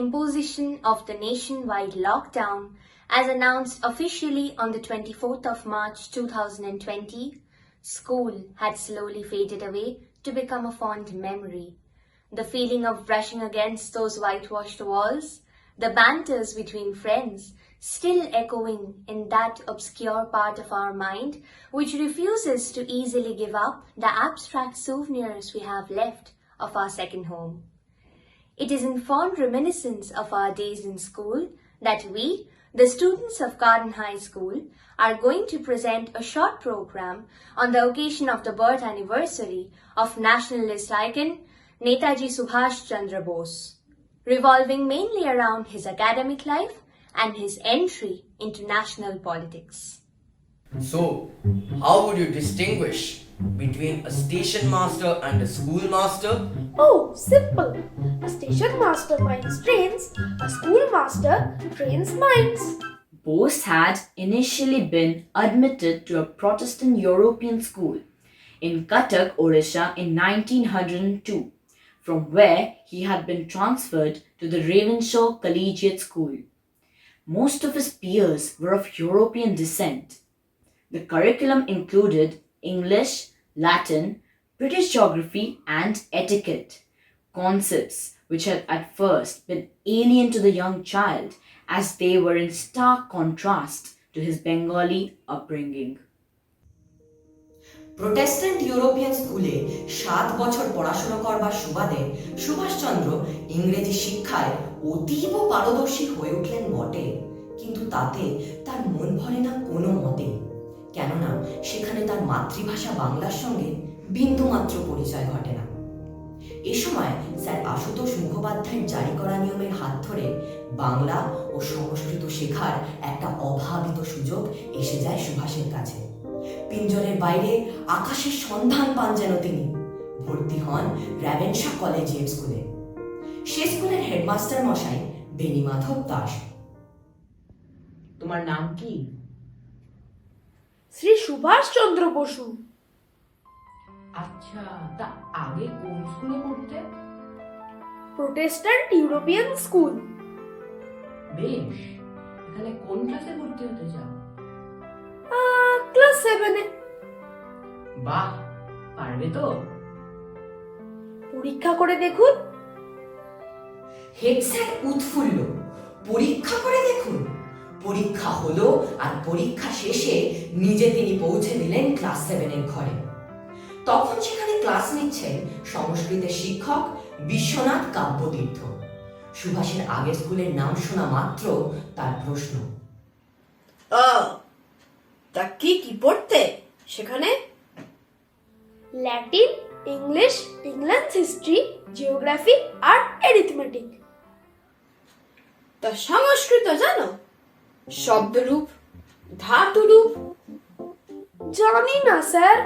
imposition of the nationwide lockdown, as announced officially on the 24th of March 2020, school had slowly faded away to become a fond memory. The feeling of brushing against those whitewashed walls, the banters between friends, still echoing in that obscure part of our mind which refuses to easily give up the abstract souvenirs we have left of our second home. It is in fond reminiscence of our days in school that we, the students of Garden High School, are going to present a short program on the occasion of the birth anniversary of nationalist icon Netaji Subhash Chandra Bose, revolving mainly around his academic life and his entry into national politics. So, how would you distinguish between a station master and a schoolmaster? Oh, simple. A station master finds trains, a schoolmaster trains minds. Bose had initially been admitted to a Protestant European school in Cuttack, Odisha in 1902, from where he had been transferred to the Ravenshaw Collegiate School. Most of his peers were of European descent. The curriculum included English, Latin, British geography, and etiquette, concepts which had at first been alien to the young child as they were in stark contrast to his Bengali upbringing. Protestant European স্কুলে 7 বছর পড়াশোনা করবার সুবাদে সুভাষচন্দ্র ইংরেজি শিক্ষায় অতীব পারদর্শী হয়ে উঠলেন বটে, কিন্তু তাতে তার মন ভরে না কোনো মতে, কেননা সেখানে তার মাতৃভাষা বাংলার সঙ্গে বিন্দুমাত্র পরিচয় ঘটে না। এ সময় স্যার আশুতোষ মুখোপাধ্যায়ের জারি করা নিয়মের হাত ধরে বাংলা ও সংস্কৃত শেখার একটা অভাবিত সুযোগ এসে যায় সুভাষের কাছে। পিঞ্জরের বাইরে আকাশের সন্ধান পান যেন তিনি, ভর্তি হন রেভেনশা কলেজিয়েট স্কুলে। সে স্কুলের হেডমাস্টার মশাই বেণীমাধব দাস। তোমার নাম কি? শ্রী সুভাষ চন্দ্র বসু। আচ্ছা, তা আগে কোন স্কুলে পড়তে? Protestant European school. বেশ, এখানে কোন ক্লাসে ভর্তি হতে চাও? ক্লাস 7 এ। বাহ, পারবে তো? পরীক্ষা করে দেখুন। হেড স্যার উৎফুল্ল, পরীক্ষা করে দেখুন। পরীক্ষা হলো, আর পরীক্ষা শেষে নিজে তিনি পৌঁছে দিলেন ক্লাস 7 এর ঘরে। তখন সেখানে ক্লাস নিচ্ছেন সংস্কৃতের শিক্ষক বিশ্বনাথ কাব্যতীর্থ। সুভাষের আগের স্কুলের নাম শোনা মাত্র তার প্রশ্ন, তা কি পড়তে সেখানে? Latin, English, England history, geography আর অ্যারিথমেটিক। তা সংস্কৃত জানো? শব্দরূপ, ধাতুরূপ? জানি না স্যার।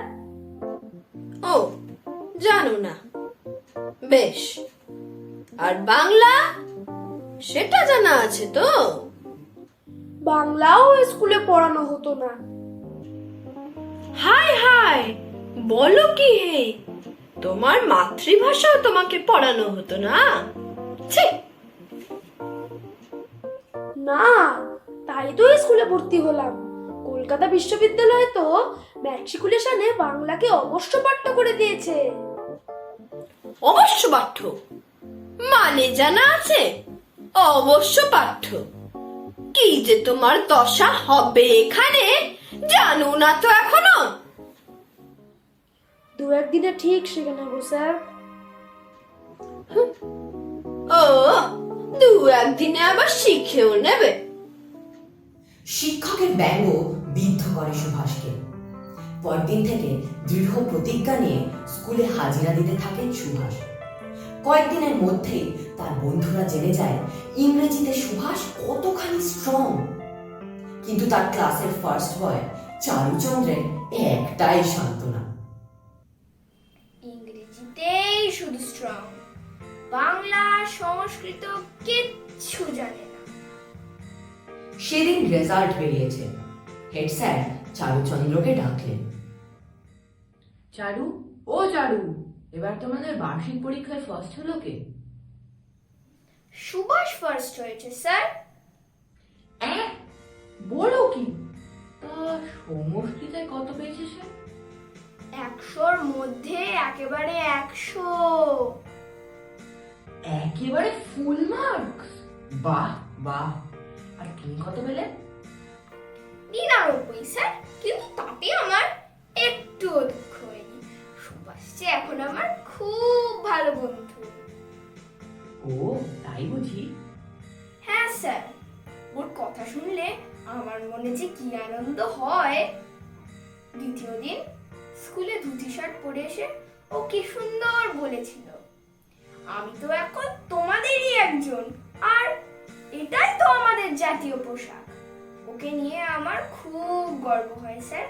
ও, জানো না? বেশ। আর বাংলা? সেটা জানা আছে তো? বাংলাও স্কুলে পড়ানো হতো না। হায় হায়, বলো কি হে? তোমার মাতৃভাষাও তোমাকে পড়ানো হতো না? না, তাই তো স্কুলে ভর্তি হলাম। কলকাতা বিশ্ববিদ্যালয়ে তো ম্যাট্রিকুলেশনে বাংলাকে অবশ্য পাঠ্য করে দিয়েছে। অবশ্য পাঠ্য মানে জানা আছে? অবশ্য পাঠ্য কি যে তোমার দশা হবে এখানে জানো না তো এখনো? 2-1 দিনে ঠিক শিখে নেব স্যার। ও, 2-1 দিনে আবার শিখেও নেবে? শিক্ষকের ব্যঙ্গ বিদ্ধ করে সুভাষকে। পরদিন থেকে দৃঢ় প্রতিজ্ঞা নিয়ে স্কুলে হাজিরা দিতে থাকেন সুভাষ। কয়েকদিনের মধ্যেই তার বন্ধুরা জেনে যায় ইংরেজিতে সুভাষ কতখানি স্ট্রং। কিন্তু তার ক্লাসের ফার্স্ট বয় চারুচন্দ্রের একটাই সান্ত্বনা, ইংরেজিতেই শুধু স্ট্রং, বাংলা সংস্কৃত কিচ্ছু জানে না। সেদিন রেজাল্ট বেরিয়েছে। হেড স্যার চারুচন্দ্রকে ডাকলেন। চারু, ও চারু, এবার তোমাদের বার্ষিক পরীক্ষায় ফার্স্ট হলো কে? সুভাষ ফার্স্ট হয়েছে স্যার। বলো কি? তা সমষ্টিতে কত পেয়েছে সে? 100-র মধ্যে একেবারে 100। একেবারে ফুল মার্কস? বাহ বাহ। আর তুমি কত পেলে? 99 স্যার, কিন্তু তাতে আমার একটুও দুঃখ হয়নি। সুভাষ যে এখন আমার খুব ভালো বন্ধু। ও তাই বুঝি? হ্যাঁ স্যার, ওর কথা শুনলে আমার মনে যে কি আনন্দ হয়। দ্বিতীয় দিন স্কুলে ধুতি শার্ট পরে এসে ও কি সুন্দর বলেছিল, আমি তো এখন তোমাদেরই একজন, আর এটাই তো আমাদের জাতীয় পোশাক। ওকে নিয়ে আমার খুব গর্ব হয় স্যার,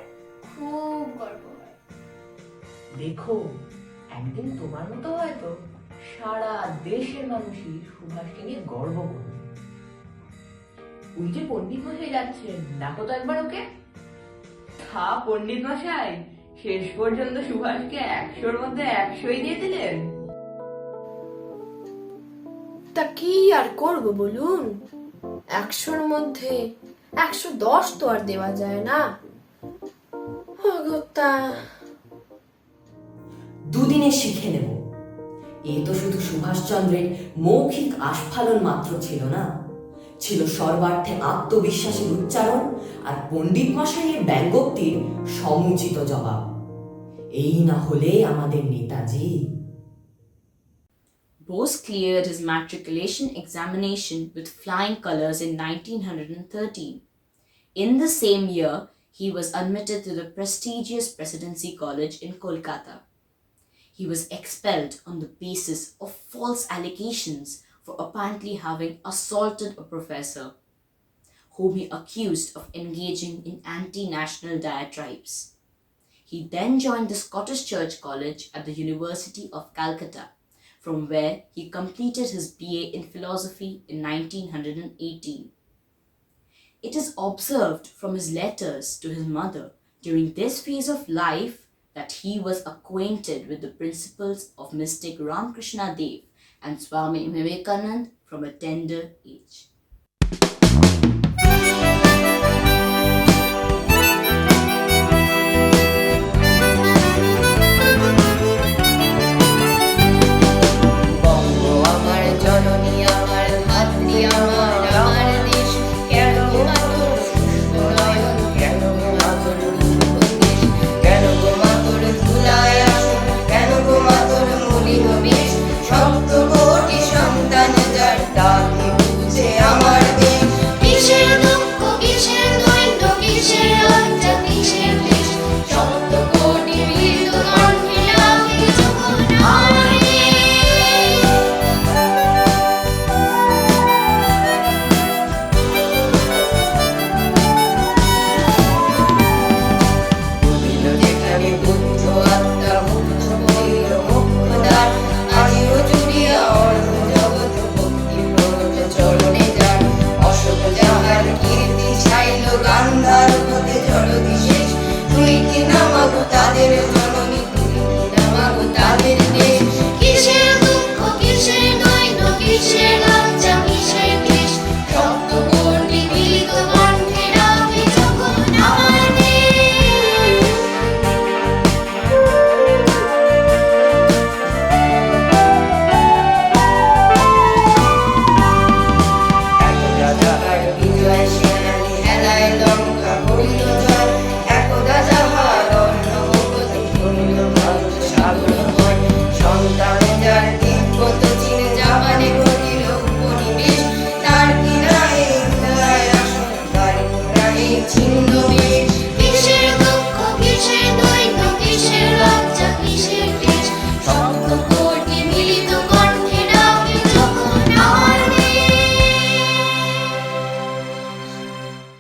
খুব গর্ব হয়। দেখো, একদিন তোমার মতো হয়তো সারা দেশের মানুষই সুভাষকে নিয়ে গর্ব করবে। ওই যে পণ্ডিত মশাই যাচ্ছেন, দেখো তো একবার ওকে। পণ্ডিত মশাই শেষ পর্যন্ত সুভাষকে 100-র মধ্যে 100ই দিয়ে দিলেন। তা কি আর করব বলুন, 100-র মধ্যে 110 তো আর দেওয়া যায় না। অগত্যা দুদিনে শিখে নেব, এ তো শুধু সুভাষচন্দ্রের মৌখিক আস্ফালন মাত্র ছিল না, ছিল সর্বার্থে আত্মবিশ্বাসের উচ্চারণ আর পণ্ডিত মশাইয়ের ব্যঙ্গোক্তির সমুচিত জবাব। এই না হলে আমাদের Netaji. Bose cleared his matriculation examination with flying colors in 1913. In the same year, he was admitted to the prestigious Presidency College in Kolkata. He was expelled on the basis of false allegations for apparently having assaulted a professor, whom he accused of engaging in anti-national diatribes. He then joined the Scottish Church College at the University of Calcutta, from where he completed his BA in philosophy in 1918. It is observed from his letters to his mother during this phase of life that he was acquainted with the principles of mystic Ramakrishna Dev and Swami Vivekanand from a tender age.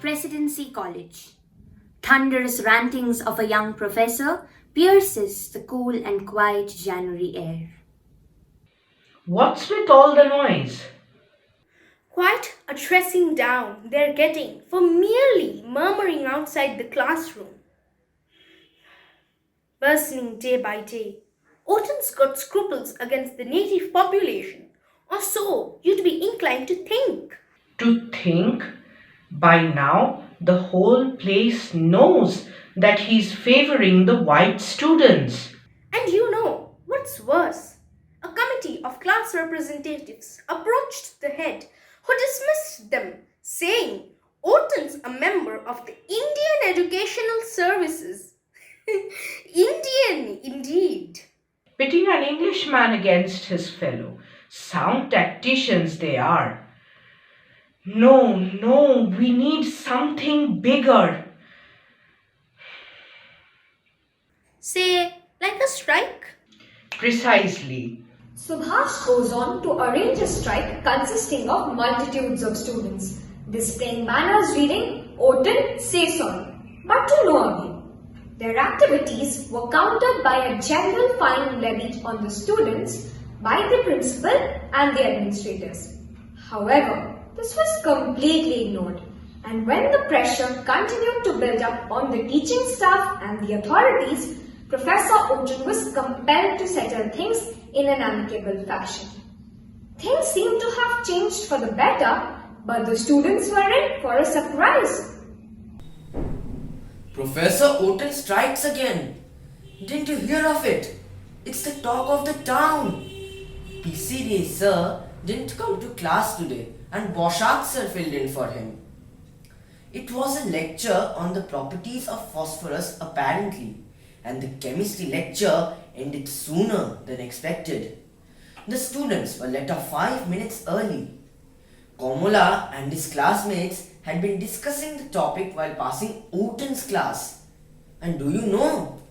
Presidency College. Thunderous rantings of a young professor pierces the cool and quiet January air. What's with all the noise? quite a dressing down they're getting for merely murmuring outside the classroom. Worsening day by day, Orton's got scruples against the native population Or so you'd be inclined to think. To think? By now, the whole place knows that he's favoring the white students. And you know what's worse? A committee of class representatives approached the head, who dismissed them, saying, Orton's a member of the Indian Educational Services. Indian, indeed. Pitting an Englishman against his fellow. Sound tacticians they are. No, no, we need something bigger. Say, like a strike? Precisely. Subhash goes on to arrange a strike consisting of multitudes of students, displaying banners reading, Orton, say sorry, but to no avail. Their activities were countered by a general fine levied on the students by the principal and the administrators. However, this was completely ignored, and when the pressure continued to build up on the teaching staff and the authorities, Professor Orton was compelled to settle things in an amicable fashion. Things seemed to have changed for the better, but the students were in for a surprise. Professor Orton strikes again. Didn't you hear of it? It's the talk of the town. PCDA sir didn't come to class today and Boshak sir filled in for him. It was a lecture on the properties of phosphorus apparently, and the chemistry lecture ended sooner than expected. The students were let off 5 minutes early. Komola and his classmates had been discussing the topic while passing Orton's class. And do you know?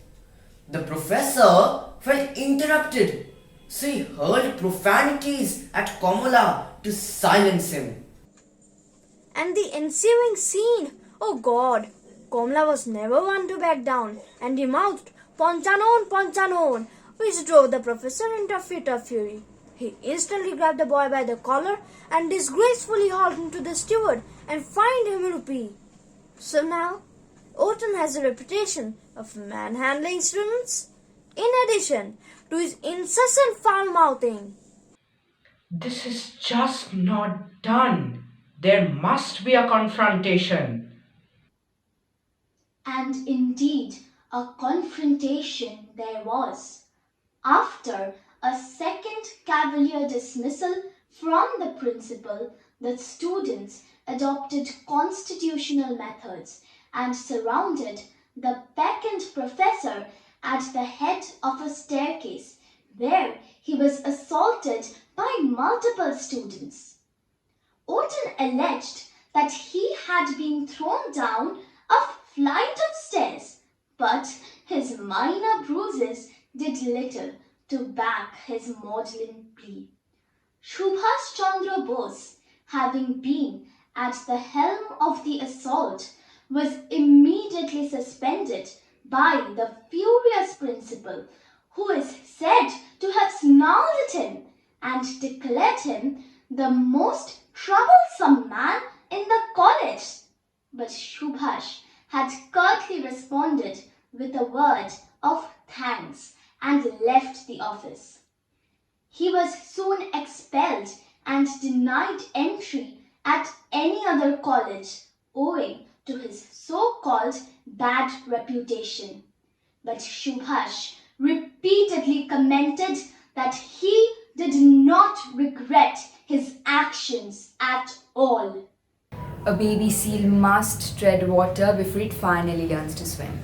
The professor felt interrupted, so he hurled profanities at Komola to silence him. And the ensuing scene, oh God! Komla was never one to back down, and he mouthed, Ponchanon, Ponchanon, which drove the professor into a fit of fury. He instantly grabbed the boy by the collar and disgracefully hauled him to the steward and fined him a rupee. So now, Orton has a reputation of manhandling students, in addition to his incessant foul-mouthing. This is just not done. There must be a confrontation. And indeed, a confrontation there was. After a second cavalier dismissal from the principal, the students adopted constitutional methods and surrounded the peccant professor at the head of a staircase, where he was assaulted by multiple students. Orton alleged that he had been thrown down a flight of stairs, but his minor bruises did little to back his maudlin plea. Subhash Chandra Bose, having been at the helm of the assault, was immediately suspended by the furious principal, who is said to have snarled at him and declared him the most troublesome man in the college. But Subhash had curtly responded with a word of thanks and left the office. He was soon expelled and denied entry at any other college owing to his so-called bad reputation. But Subhash repeatedly commented that he did not regret his actions at all. A baby seal must tread water before it finally learns to swim.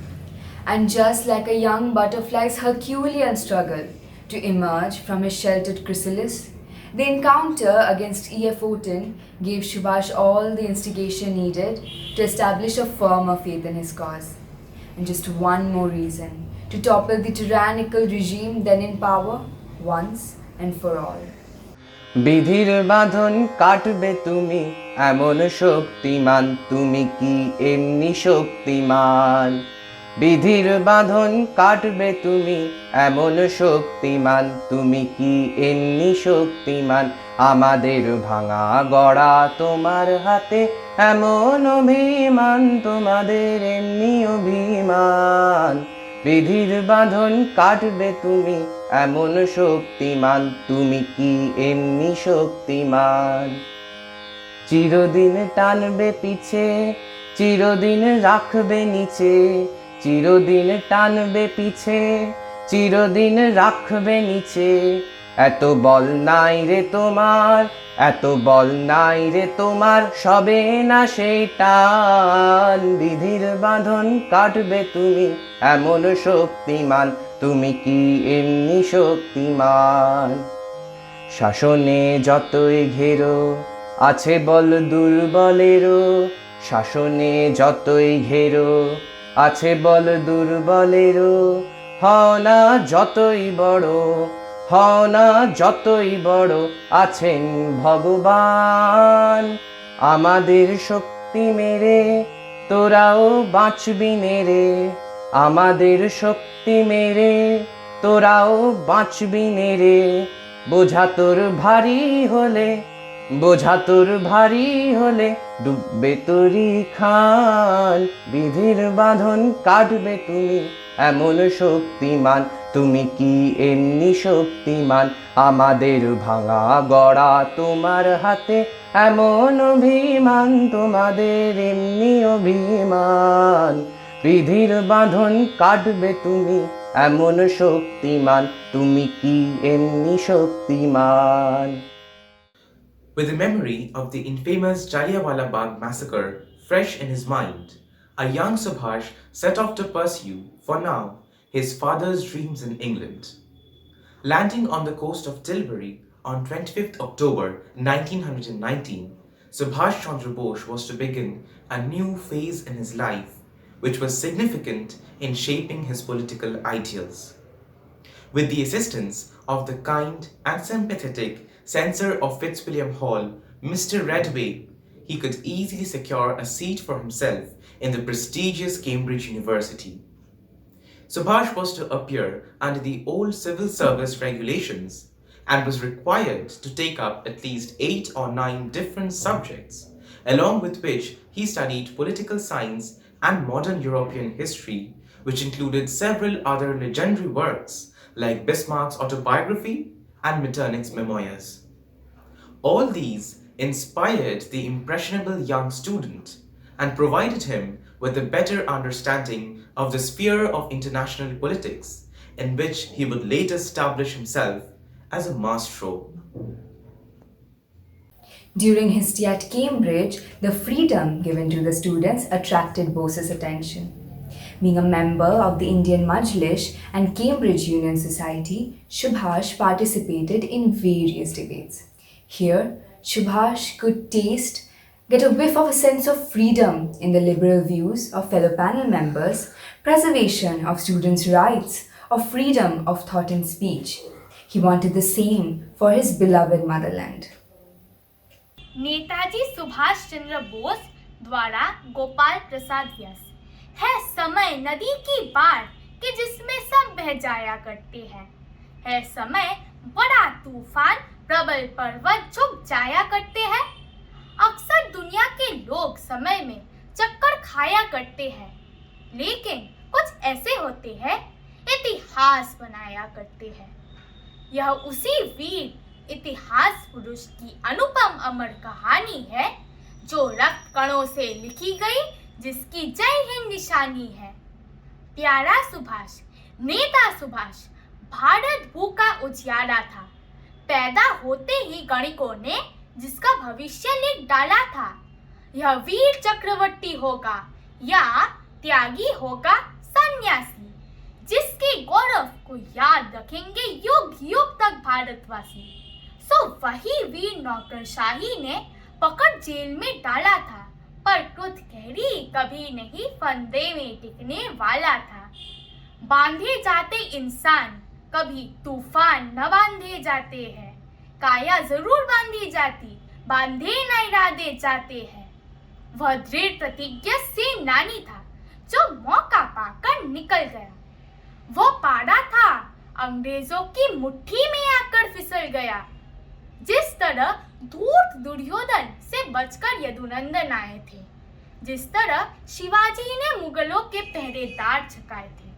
And just like a young butterfly's Herculean struggle to emerge from his sheltered chrysalis, the encounter against E.F. Orton gave Subhash all the instigation needed to establish a firmer faith in his cause. And just one more reason to topple the tyrannical regime then in power once and for all. বিধির বাঁধন কাটবে তুমি এমন শক্তিমান তুমি কি এমনি শক্তিমান বিধির বাঁধন কাটবে তুমি এমন শক্তিমান তুমি কি এমনি শক্তিমান আমাদের ভাঙা গড়া তোমার হাতে এমন অভিমান তোমাদের এমনি অভিমান বিধির বাঁধন কাটবে তুমি এমন শক্তিমান তুমি কি এমনি শক্তিমান চিরদিন টানবে পিছে চিরদিন রাখবে নিচে চিরদিন টানবে পিছে চিরদিন রাখবে নিচে এত বল নাই রে তোমার এত বল নাই রে তোমার সবে না সেই টান বিধির বাঁধন কাটবে তুমি এমন শক্তিমান তুমি কি এমনি শক্তিমান শাসনে যতই ঘেরো আছে বল দুর্বলেরও শাসনে যতই ঘেরো আছে বল দুর্বলেরও হও না যতই বড় হও না যতই বড় আছেন ভগবান আমাদের শক্তি মেরে তোরাও বাঁচবি নেরে আমাদের শক্তি মেরে তোরাও বাঁচবি নেরে বোঝা তোর ভারী হলে বোঝা তোর ভারী হলে ডুববে তোরি খান বিধির বাঁধন কাটবে তুমি এমন শক্তিমান তুমি কি এমনি শক্তিমান আমাদের ভাঙা গড়া তোমার হাতে এমন অভিমান তোমাদের এমনি অভিমান বিধির বাঁধন কাটবে তুমি এমন শক্তিমান তুমি কি এমনি শক্তিমান With the memory of the infamous Jallianwala Bagh massacre fresh in his mind, a young Subhash set off to pursue, for now, his father's dreams in England. Landing on the coast of Tilbury on 25th October 1919, Subhash Chandra Bose was to begin a new phase in his life, which was significant in shaping his political ideals. With the assistance of the kind and sympathetic censor of Fitzwilliam Hall, Mr. Redway, he could easily secure a seat for himself in the prestigious Cambridge University. Subhash was to appear under the old civil service regulations and was required to take up at least 8 or 9 different subjects, along with which he studied political science and modern European history, which included several other legendary works like Bismarck's autobiography and Metternich's memoirs. All these inspired the impressionable young student and provided him with a better understanding of the sphere of international politics, in which he would later establish himself as a maestro. During his stay at Cambridge, the freedom given to the students attracted Bose's attention. Being a member of the Indian Majlis and Cambridge Union Society, Subhash participated in various debates. Here, Subhash could get a whiff of a sense of freedom in the liberal views of fellow panel members, preservation of students' rights, of freedom of thought and speech. He wanted the same for his beloved motherland. Netaji Subhash Chandra Bose द्वारा गोपाल प्रसाद व्यास है समय नदी की बाढ़ कि जिसमें सब बह जाया करते हैं है समय बड़ा तूफान प्रबल पर्वत झुक जाया करते हैं अक्सर दुनिया के लोग समय में चक्कर खाया करते हैं लेकिन कुछ ऐसे होते हैं इतिहास बनाया करते हैं यह उसी वीर इतिहास पुरुष की अनुपम अमर कहानी है जो रक्त कणों से लिखी गई जिसकी जय हिंद निशानी है प्यारा सुभाष नेता सुभाष भारत भू का उजियारा था पैदा होते ही गणिकों ने जिसका भविष्य लिख डाला था यह वीर चक्रवर्ती होगा या त्यागी होगा सन्यासी जिसके गौरव को याद रखेंगे युग युग तक भारतवासी सो वही वीर नौकरशाही ने पकड़ जेल में डाला था पर क्रुद्ध कहरी कभी नहीं फंदे में टिकने वाला था बांधे जाते इंसान कभी तूफान न बांधे जाते हैं काया जरूर बांधी जाती बांधे न इरादे जाते हैं वह दृढ़ प्रतिज्ञा सेनानी था जो मौका पाकर निकल गया वो पाड़ा था अंग्रेजों की मुट्ठी में आकर फिसल गया जिस तरह धूर्त दुर्योधन से बचकर यदुनंदन आए थे जिस तरह शिवाजी ने मुगलों के पहरेदार झकाए थे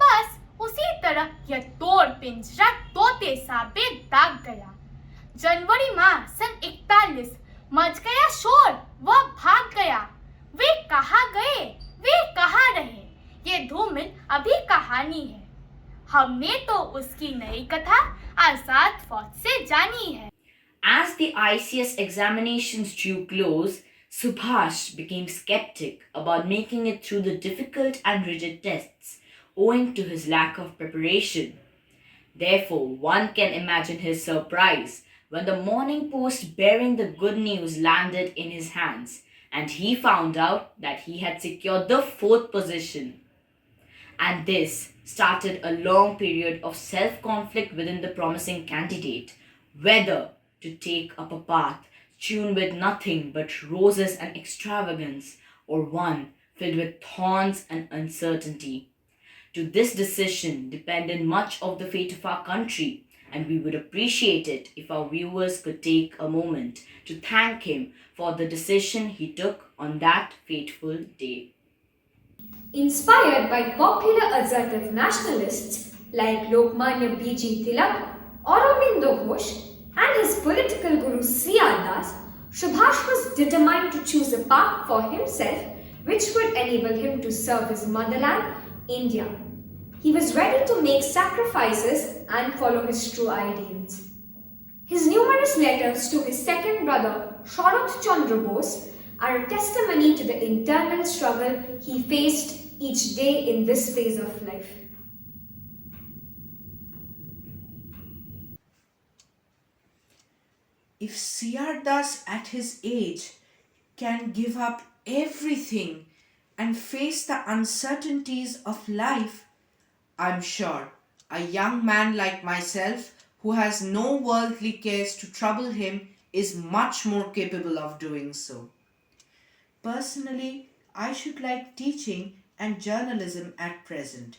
बस उसी तरह यह तोड़ पे पिंजरा तोते सा बेदाग गया। जनवरी माह सन 41 मच गया शोर, वह भाग गया। वे कहाँ गए, वे कहाँ रहे, ये धूमिल अभी कहानी है। हमने तो उसकी नई कथा आजाद फौज से जानी है। As the ICS examinations drew close, Subhash became skeptic about making it through the difficult and rigid tests, owing to his lack of preparation. Therefore, one can imagine his surprise when the morning post bearing the good news landed in his hands and he found out that he had secured the fourth position. And this started a long period of self conflict within the promising candidate whether to take up a path strewn with nothing but roses and extravagance, or one filled with thorns and uncertainty. To this decision depended much of the fate of our country, and we would appreciate it if our viewers could take a moment to thank him for the decision he took on that fateful day. Inspired by popular assertive nationalists like Lokmanya B.G. Tilak, Aurobindo Ghosh, and his political guru C.R. Das, Subhash was determined to choose a path for himself which would enable him to serve his motherland, India. He was ready to make sacrifices and follow his true ideals. His numerous letters to his second brother, Sharath Chandra Bose, are a testimony to the internal struggle he faced each day in this phase of life. If C.R. Das at his age can give up everything and face the uncertainties of life, I'm sure a young man like myself who has no worldly cares to trouble him is much more capable of doing so. Personally, I should like teaching and journalism at present.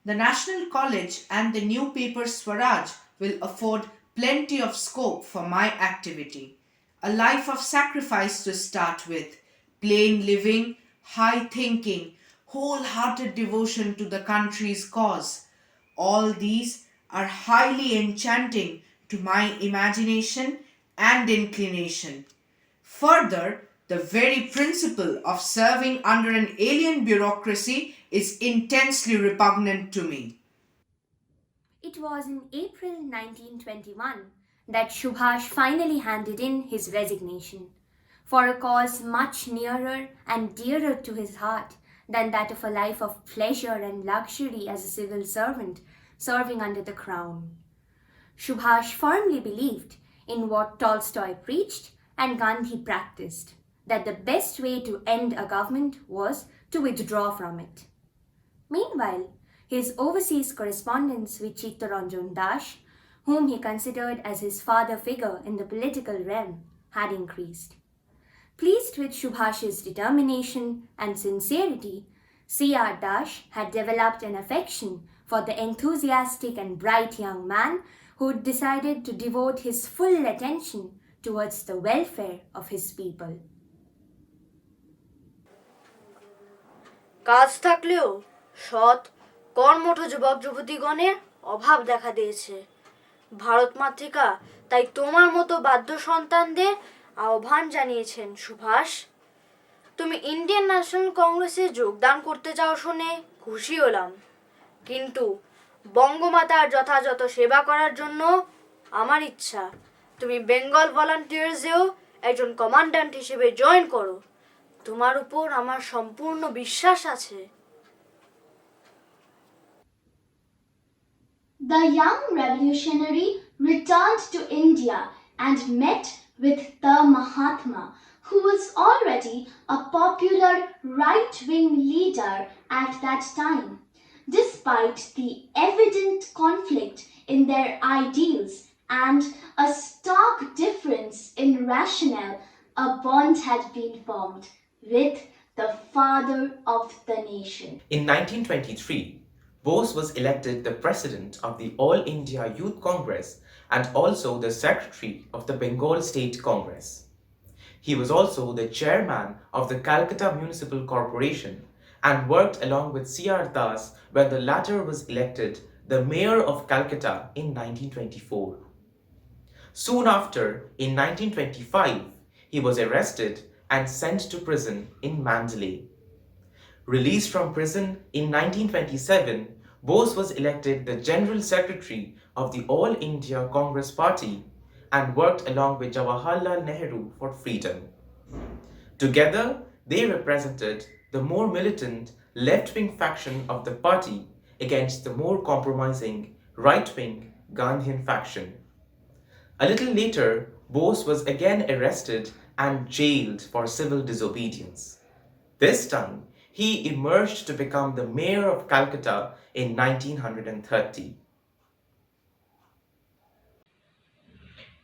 The National College and the new paper Swaraj will afford plenty of scope for my activity. A life of sacrifice to start with, plain living, high thinking, wholehearted devotion to the country's cause. All these are highly enchanting to my imagination and inclination. Further, the very principle of serving under an alien bureaucracy is intensely repugnant to me. It was in April 1921 that Subhash finally handed in his resignation for a cause much nearer and dearer to his heart than that of a life of pleasure and luxury as a civil servant serving under the crown. Subhash firmly believed in what Tolstoy preached and Gandhi practiced, that the best way to end a government was to withdraw from it. Meanwhile, his overseas correspondence with Chittaranjan Das, whom he considered as his father figure in the political realm, had increased. Pleased with Subhash's determination and sincerity, C.R. Das had developed an affection for the enthusiastic and bright young man who decided to devote his full attention towards the welfare of his people. কাজ থাকলেও সৎ কর্মঠ যুবক যুবতীগণের অভাব দেখা দিয়েছে। ভারত মাতৃকা তাই তোমার মতো বাধ্য সন্তানদের আহ্বান জানিয়েছেন সুভাষ। তুমি ইন্ডিয়ান ন্যাশনাল কংগ্রেসে যোগদান করতে চাও শুনে খুশি হলাম, কিন্তু বঙ্গমাতার যথাযথ সেবা করার জন্য আমার ইচ্ছা তুমি বেঙ্গল ভলান্টিয়ার্সেও একজন কমান্ড্যান্ট হিসেবে জয়েন করো। তোমার উপর আমার সম্পূর্ণ বিশ্বাস আছে। The young revolutionary returned to India and met with the Mahatma, who was already a popular right-wing leader at that time. Despite the evident conflict in their ideals and a stark difference in rationale, a bond had been formed with the father of the nation. In 1923, Bose was elected the president of the All India Youth Congress and also the secretary of the Bengal State Congress. He was also the chairman of the Calcutta Municipal Corporation and worked along with C.R. Das when the latter was elected the mayor of Calcutta in 1924. Soon after, in 1925, he was arrested and sent to prison in Mandalay. Released from prison in 1927, Bose was elected the General Secretary of the All India Congress Party and worked along with Jawaharlal Nehru for freedom. Together, they represented the more militant left-wing faction of the party against the more compromising right-wing Gandhian faction. A little later, Bose was again arrested and jailed for civil disobedience. This time, he emerged to become the mayor of Calcutta in 1930.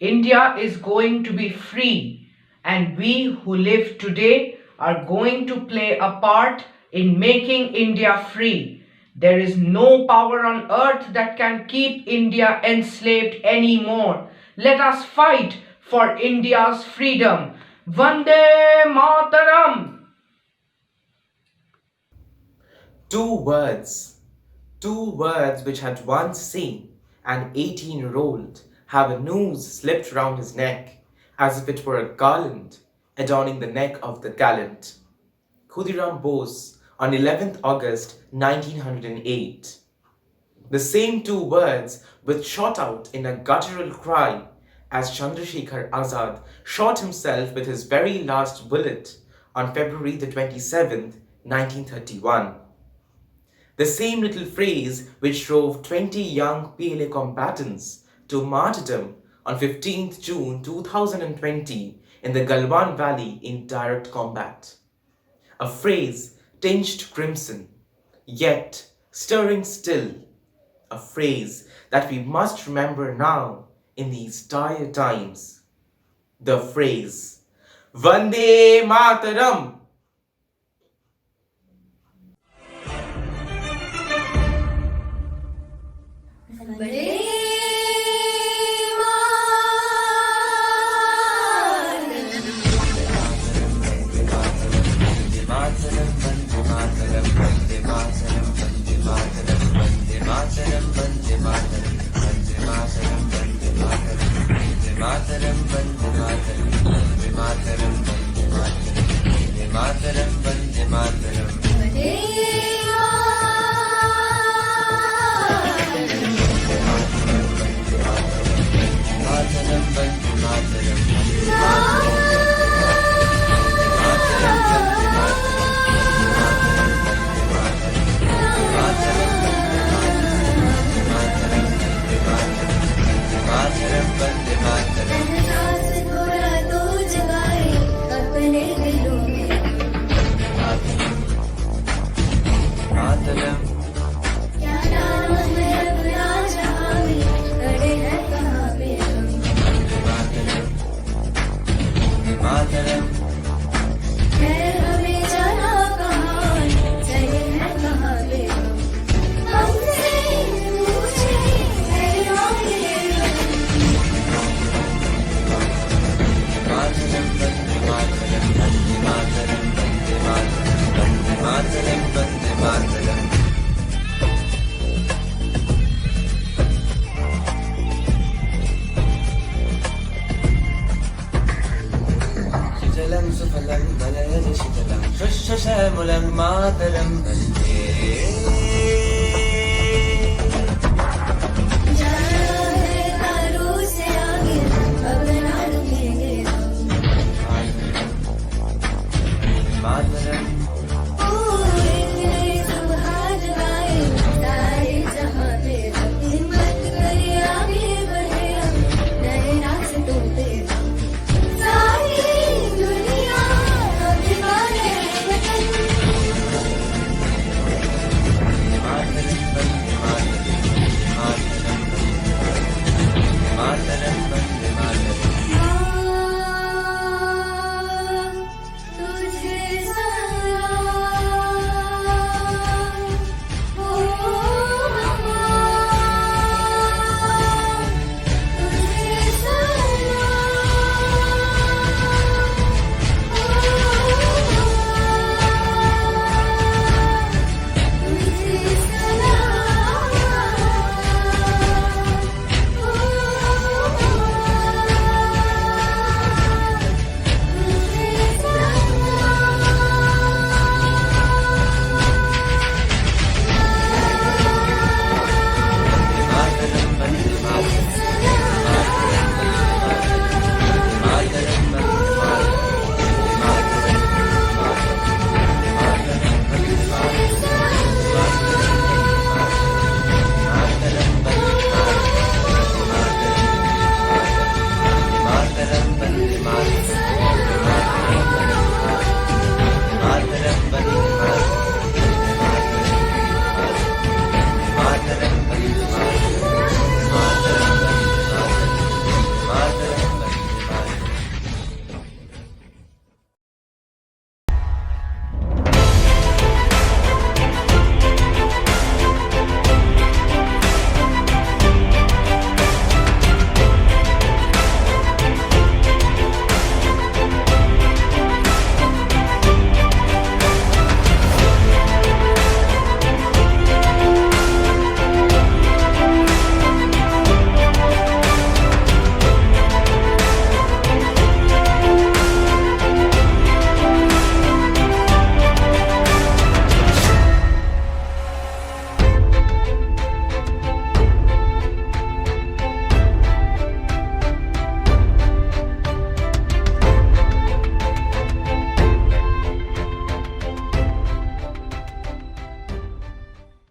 India is going to be free, and we who live today are going to play a part in making India free. There is no power on earth that can keep India enslaved anymore. Let us fight for India's freedom. Vande Mataram! Two words which had once seen an 18-year-old have a noose slipped round his neck as if it were a garland adorning the neck of the gallant Khudiram Bose on 11th August 1908. The same two words which shot out in a guttural cry as Chandrasekhar Azad shot himself with his very last bullet on February the 27th, 1931. The same little phrase which drove 20 young PLA combatants to martyrdom on 15th June 2020 in the Galwan Valley in direct combat. A phrase tinged crimson, yet stirring still. A phrase that we must remember now in these dire times. The phrase, Vande Mataram! Shushamulam Mataram Vande